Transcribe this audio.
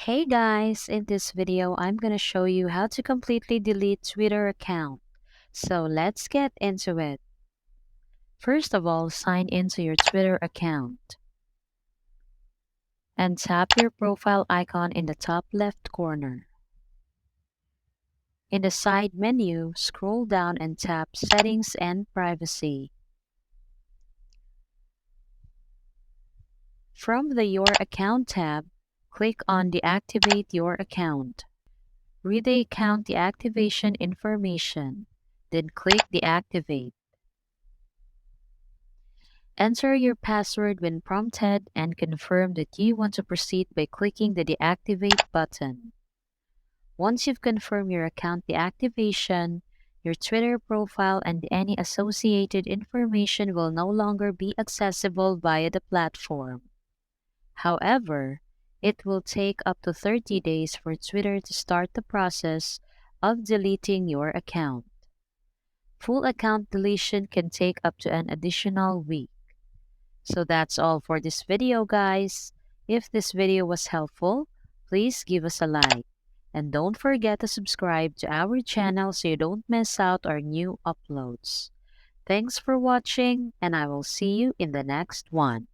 Hey guys, in this video I'm gonna show you how to completely delete Twitter account. So let's get into it. First of all, sign into your Twitter account and tap your profile icon in the top left corner. In the side menu, scroll down and tap Settings and Privacy. From the Your Account tab, click on Deactivate Your Account. Read the account deactivation information, then click Deactivate. Enter your password when prompted and confirm that you want to proceed by clicking the Deactivate button. Once you've confirmed your account deactivation, your Twitter profile and any associated information will no longer be accessible via the platform. However, it will take up to 30 days for Twitter to start the process of deleting your account. Full account deletion can take up to an additional week. So that's all for this video, guys. If this video was helpful, please give us a like. And don't forget to subscribe to our channel so you don't miss out our new uploads. Thanks for watching, and I will see you in the next one.